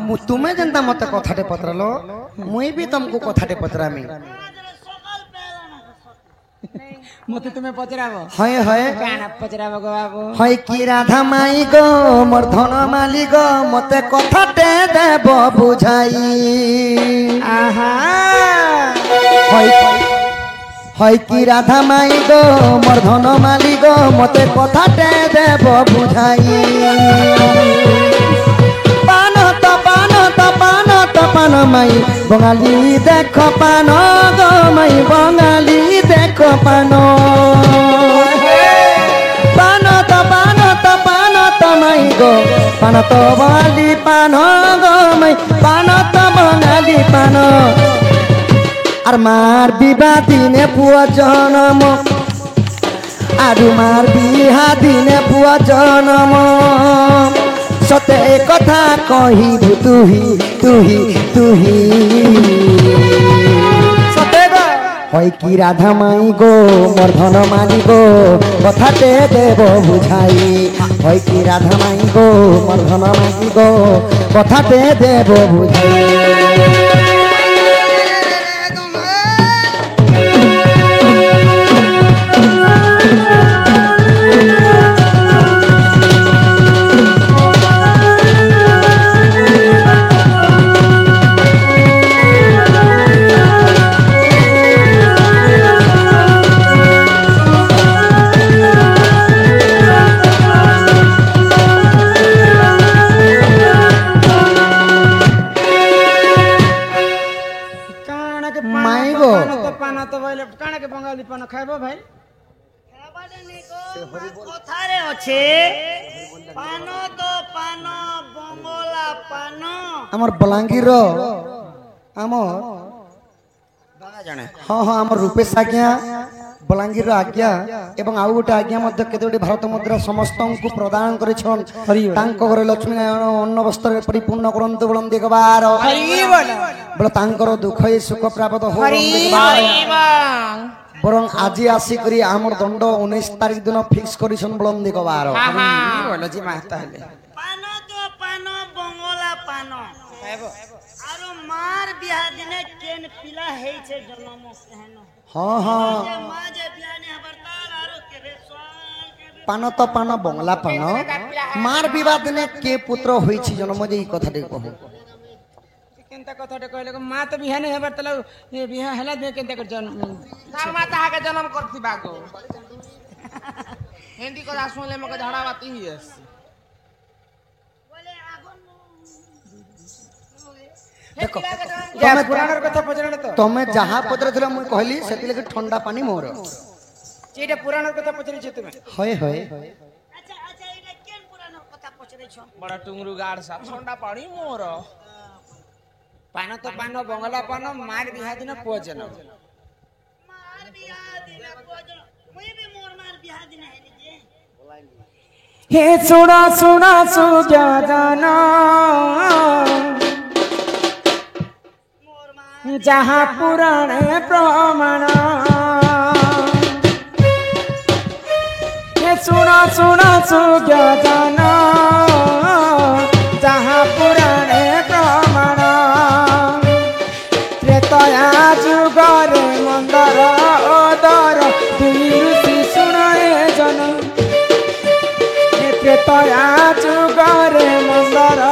तुम्हें जनता मत कथाटे पत्रलो मुई भी तुमको कथाटे पत्रामी मते तुम्हें पचराबो हाय हाय काना पचराबो गो बाबू हाय की राधा माई गो मोर धन माली गो मते कथाटे देब बुझाई आहा हाय हाय की राधा माई गो मोर धन माली गो मते कथाटे देब बुझाई पान माई बंगाली देख पान गो माई बंगाली देख पान माई गो पान तो बंगाली पान गो माई पान तो बंगाली पान आर मार बिबा दिने पुआ जनम आरु मार बिहा दिने पुआ जनम सते कथा कहिबु तुही सते होय की राधा माई गो मोर धन माली गो कथाटे देव बुझाई होय की राधा माई गो मोर धन माली गो कथाटे देव बुझाई बंगाली पान खाइबो भाई कथारे अच्छे पान तो पान बंगला पान हमर बलांगीर हमर जाने हाँ हाँ हमर रूपेश आज्ञा बलांगीर आज्ञा एवं आउ गोटे आज्ञा मध्य केतोटी भारत मुद्रा समस्त को प्रदान करिछन तांको घरे लक्ष्मी नारायण अन्न वस्त्र परिपूर्ण करंतु बोलम देखबार बोल तांकर दुख सुख प्राप्त हो बरं आज आसिक आमर दंड 19 तारीख दिन फिक्स करिसन बोलम देखबार बोलो जी माता हले पान तो पान बंगला पान आरो मार बिहा दिने केन पिला हे छे जन्म कहनो हाँ हाँ माजे बियाने हबरतार आरो के स्वाल पान तो पान बंगला पान मार विवाद ने के पुत्र होई छी जन्म जे ई कथा दे कहू केनता कथाटे कहले को मां तो बिहाने हेबर तला ये बिहा हला दे केनता कर जन्म तार माता हाके जन्म करती बागो हिंदी को सुनले मके झड़ा बाती ही बोले आगन देखो तुम्हें पुराणर कथा पचराने तो तमे जहां पत्र थिला मुई कहली सेति लगे ठंडा पानी मोर जेटा पुराणर कथा पचरी छ तुमे होय होय अच्छा अच्छा इने केन पुरानो कथा पचरे छ बड़ा टुंगरु गाड़ सा ठंडा पानी मोर पान तो पान बंगला पान मार बिहा दिन पोजन मार बिहा दिन पोजन मुई भी मोर मार बिहा दिन है जे हे सुना सुना सुजा जाना मोर मार जहाँ पुराणे प्रमाण हे सुना सुना सुजा जाना जहाँ पुराणे प्रमाण त्रेतया जुगरे मंदर ओदर दुई ऋषि शुणाए जन त्रेतया जुगरे मंदर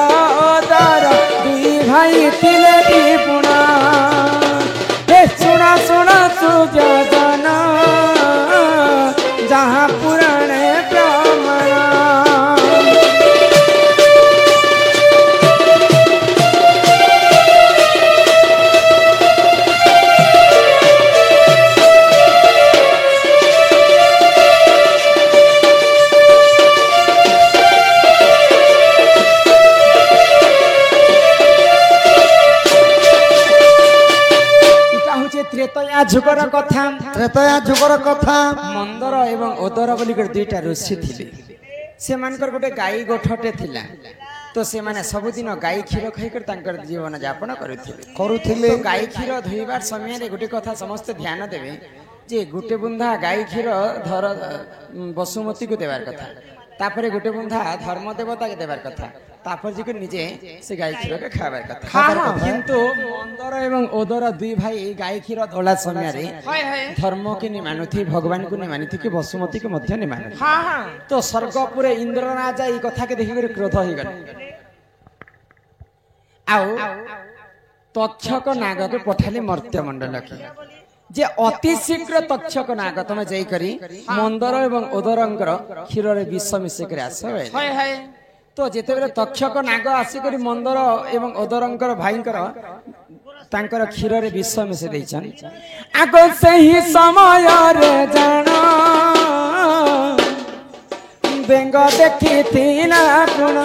ओदर दुई भाई थिले विपुणा हे सुना सुना सुजा जाना जहाँ पुराणे प्रमाण त्रेतया जुगर कथा मंदर एवं ओदर बोली दुईटा ऋषि थिले से मानकर गोटे गाई गोठटे थिला तो से माने सबुदिन गाई क्षीर खाइकर तांकर जीवन यापन करुथिले गाई क्षीर धोइबार समय रे गोटे कथा समस्त ध्यान देबे जे गोटे बुंदा गाई क्षीर धर बसुमती को देवार कथा तापर गोटे बंधा धर्म देवता के देवार कथा तापर जी निजे से गाय क्षीर के खाबार कथा किंतु मंदर एवं ओदर दुई भाई गाय क्षीर दला समय रे धर्म के नि मानुथि भगवान को नि मानुथि कि वसुमती के मध्य नि मानुथि तो स्वर्गपुर इंद्र राजा ई कथा के देखि कर क्रोध होई गले आउ तक्षक नाग के पठाली मर्त्य मंडल के जे अति शीघ्र तक्षक नाग तमे जाई करी मंदर एवं ओदरंकर क्षीर रे विष मिसे कर आस तो जेते बेले तक्षक नाग आसी करी मंदर एवं ओदरंकर भाईंकर तांकर क्षीर रे विष मिसे दैछन आगो सही समय रे जानो बेंग देखि तीना गुण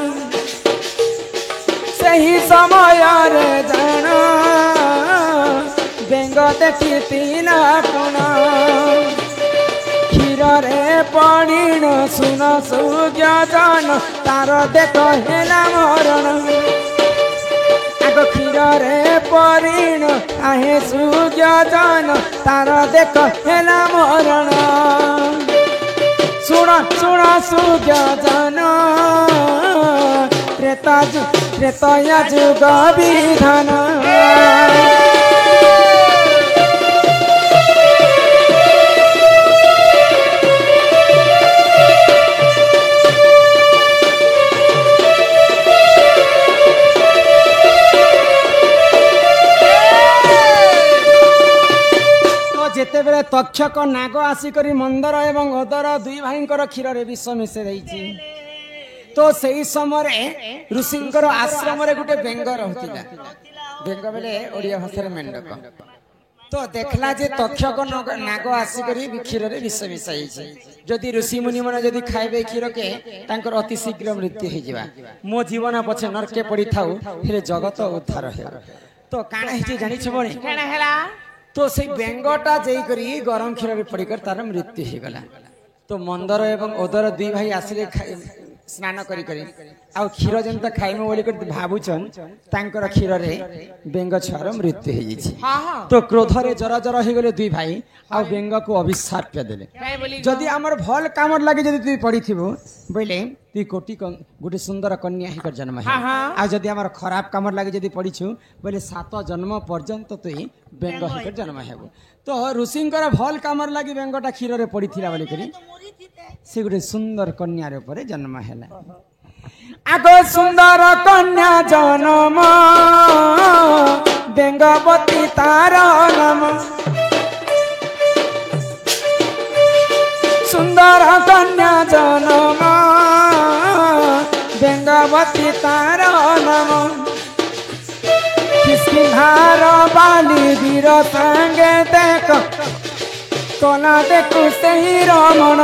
सही समय रे जानो बेंग देखि तीना गुण क्षीर रे पड़ीण सुन सूर्य जन तार देख हेला मरण आग क्षीर रे पड़ीण आहे सूर्य जन तार देख हेला मरण सुन सुन सूर्य जन त्रेतया जुग विधान जेते बेले तक्षक नाग आसिकरी मंदर एवं ओदर दुई भाईंकर क्षीर रे विष मिसे दैछि तो सही समय ऋषिंकर आश्रम रे गुटे बेंग रहतिला बेंग बेले ओडिया भाषा रे मेंढक तो देखला जे तक्षक नाग आसिकरी क्षीर रे विष मिसाइछि जदि ऋषि मुनि मन जदि खाइबे क्षीर के तांकर अति शीघ्र मृत्यु हो जिबा मो जीवन पछे नरके पड़ी थाउ फिर जगत उद्धार हे तो काना हिचे जानि छबणी काना हेला तो से बेंगटा जाई करी गरम क्षीर रे पड़ी कर तार मृत्यु हो गला तो मंदर एवं ओदर दुई भाई आसिले स्नान करी करी आ क्षीर जंता खाइमे बोली कर भाबुचन तांकर क्षीर रे बेंग छुआर मृत्यु हो जाइछि तो क्रोध रे जरा जरा हो गले दुई भाई आ बेंग को अभिशाप देले जदि हमर भल कामर लागे जदि तू पड़ी थिबो बोले तू कोटी गोटे सुंदर कन्या ही कर जन्म है आ जदि हमर खराब कामर लागे जदि पड़ीछु बोले 7 जन्म पर्यंत तू बेंग ही कर जन्म हेबो तो ऋषिंकर भल कामर लागी बेंगटा क्षीर रे पड़ी थिला बोली करी से गोटे सुंदर कन्या रे ऊपर जन्म हैला आगो सुंदर कन्या जन्म बेंगवती तार नाम सुंदर कन्या जन्म बेंगवती तार नाम किसकिन्हार बाली वीर संगे देख कोना देखु सही रमण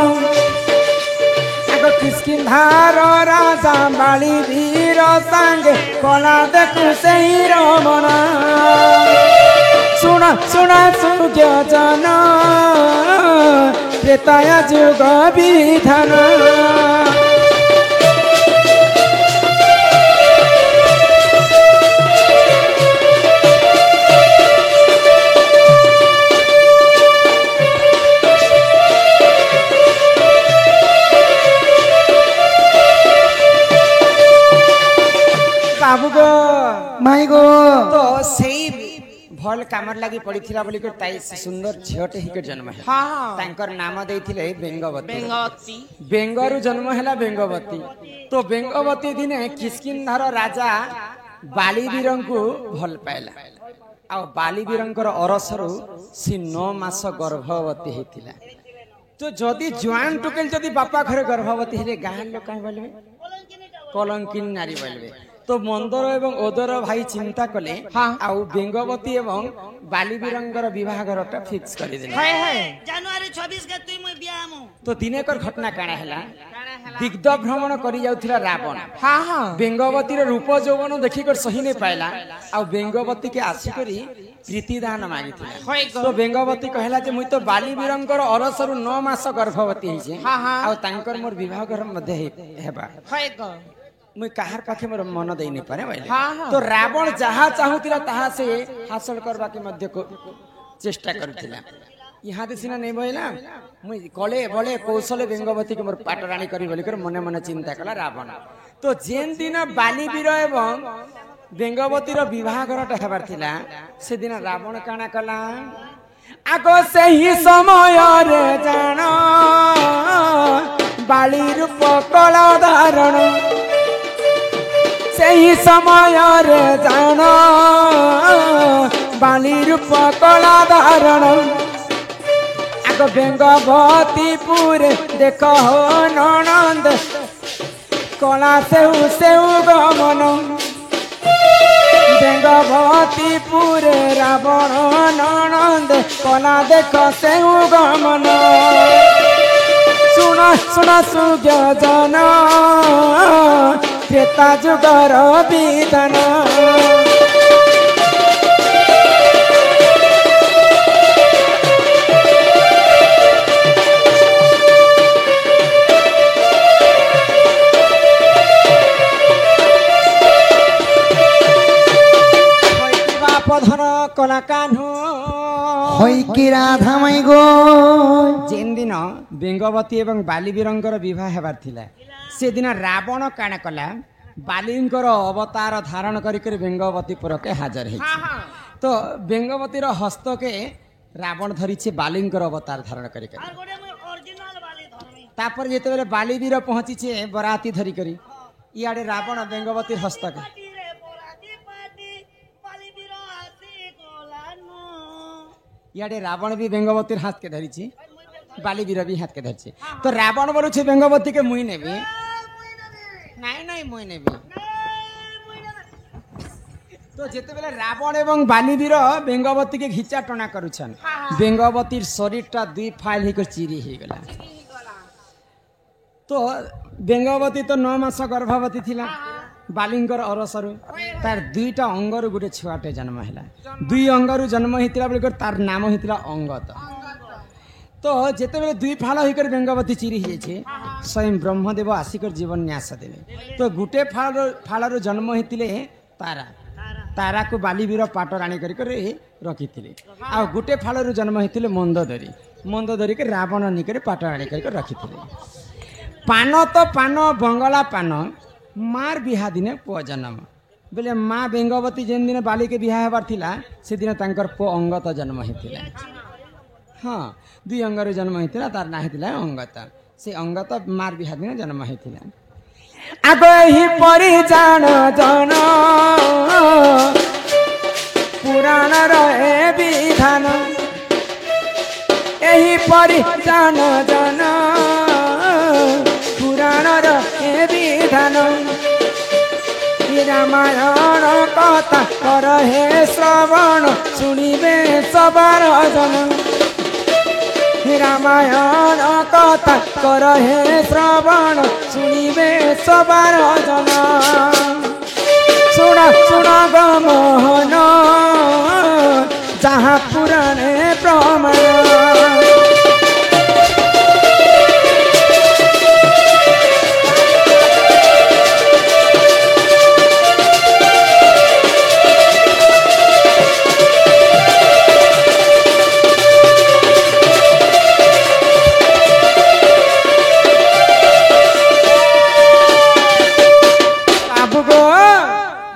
आगो किसकिन्हार राजा बाली वीर संगे कोना देखु सही रमण सुन सुन सूर्य जन त्रेतया जुग विधान बाबू गो माई गो तो सही भल कामर लागी पड़ीथिला बोली कर ताई सुंदर झियोटे ही के जन्म है तांकर नाम देथिले बेंगवती बेंगरु जन्म हैला बेंगवती तो बेंगवती दिने किसकिन्धार राजा बालीवीरंकु भल पाइला आ बालीवीरंकर अरसरु सी 9 मास गर्भवती हेतिला तो जदि जुआन टुकेल जदि बापा घरे गर्भवती हेले गां लोक काहे बोलबे कलंकिन नारी बोलबे तो मंदर एवं ओदर भाई चिंता कले आउ बेंगवती एवं बालीवीरंकर विवाह घरटा फिक्स करि देले जनवरी 26 के तुई म बियामु तो दिनेकर घटना काना हैला दिग्ध भ्रमण करि जाउथिला रावण बेंगवती रो रूप यौवन देखि कर सही नै पाइला आ बेंगवती के आसी करी प्रीतिदान मागिथिला तो बेंगवती कहला जे मुई तो बालीवीरंकर अरसरु 9 मास गर्भवती हिजे आ तांकर मोर विवाह घर मध्ये हेबा मुई कहार पाखे मोर मन देई नै पारे भाई तो रावण जहा चाहुतिला ताहा से हासिल करबा के मध्य को चेष्टा करथिला यहाँ सिना नहीं बहला मुई कले बले कौशल बेंगवती के मोर पाटराणी करी बोलिकर मने मने चिंता कला रावण। तो जेन दिन बालीवीर एवं बेंगवतीर विवाहघरटा हेबार थिला से दिन रावण काना कला आगो से ही समय रे जान बाली रूप कला धारण से ही समय रे जान बाली रूप कला धारण आगो बेंगवती पुरे देख हो ननंद कला से गमन बेंगवती पुरे रावण ननंद कला देख से गमन सुन सुन सुज्ञजन त्रेता जुगर विधान कला कान्हू होई कि राधा माई गो जेन दिन बेंगवती एवं बालीवीरंकर विवाह हेबार थिला से दिन रावण काना कला बालींकर अवतार धारण करिकर बेंगवती पुर के हाजर है। तो बेंगवतीर हस्त के रावण धरिछे बालींकर अवतार धारण करिकर আর গোটে মই অরিজিনাল বালি ধরমি तापर जेतेबेले बालीवीर पहुंचीछे बराती धरी करी इयाडे रावण बेंगवतीर हस्त के পাটি রে পরাতি পাটি বালি বীর আসি গোলানো इयाडे रावण भी बेंगवतीर हाथ के धरिछे बालीवीर भी हाथ के धरिछे। तो रावण बोलुछे बेंगवती के मुई नेबी नाई नाई मुई नेबी। तो जेतेबेले रावण एवं बालीवीर बेंगवती के घिचा टना करुछन बेंगवतीर शरीरटा दुई फाइल होकर चिरी हो गला। तो बेंगवती तो 9 मास गर्भवती थिला बालिंगर अरसरु तार दुईटा अंगरु गोटे छुआटे जन्म हैला दुई अंगरु जन्म हितिला बोलिकर तार नाम हितिला अंगत। तो जेतेबेले दुई फाल होकर बेंगवती चिरी हिजे स्वयं ब्रह्मदेव आसिकर जीवन न्यास देवे। तो गुटे फालर जन्म हितिले तारा तारा को बालीवीर पाटराणी करी रखी आ गुटे फालर जन्म हितिले मंदोदरी के रावण निकर पाटराणी करी रखी पान तो पान बंगला पान मार बिहा दिने पुआ जन्म बोले माँ बेंगवती जेन दिन बाली के बिहा हेबार थिला से दिन तांकर पुआ अंगत जन्म हितिला। हाँ दुई अंगर जन्म हितिला तार ना हितिला अंगत से अंगत मार बिहा दिने जन्म हितिला। आगो ही परि जान जन पुराण रहे विधान एही परि जान जन पुराण रहे विधान रामायण कथा कर हे श्रवण सुनिबे सबार जन रामायण कथा कर हे श्रवण सुनिबे सबार जन सुना सुना गमोहन जहाँ पुराणे प्रमाण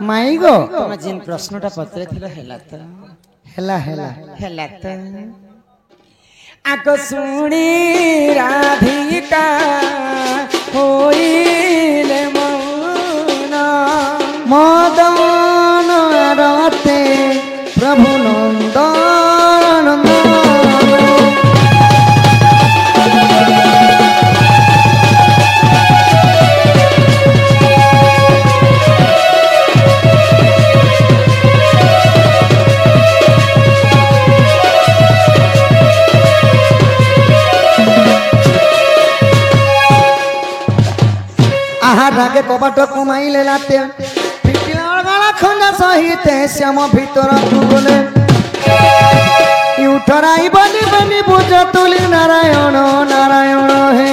माई गो तुम जिन प्रश्नटा पत्रे थिला हेला त हेला हेला हेला त आको सुनी राधिका होइले मौन मदन रते प्रभु नंदन रागे कबाट कमाइले लाते पिटिला खंडा सहिते श्याम भीतर तुले उठराई बनी बनी बुझ तुली नारायण नारायण हे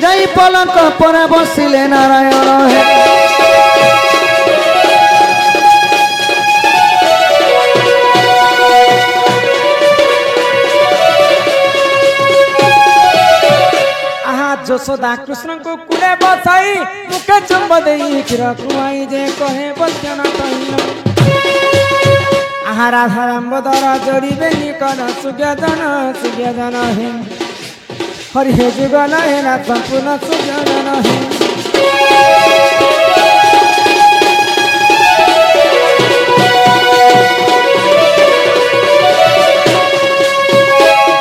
जाई पलक पर बसिले नारायण हे ଯଶୋଦା କୃଷ୍ଣଙ୍କୁ କୁଲେ ବସାଇ ମୁଖେ ଚୁମ୍ବ ଦେଇ କ୍ଷୀର ଖୁଆଇ ଯେ କହେ ବଚନ କହିଲ ଆହା ରାଧା ରାମବଦର ଯୋଡ଼ିବେ ନିକଟ ସୁଜ୍ଞଜନ ହେ हरि हे जुगल हे ना संपूर्ण सुजन हे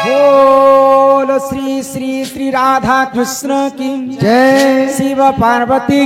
बोल श्री श्री श्री राधा कृष्ण की जय शिव पार्वती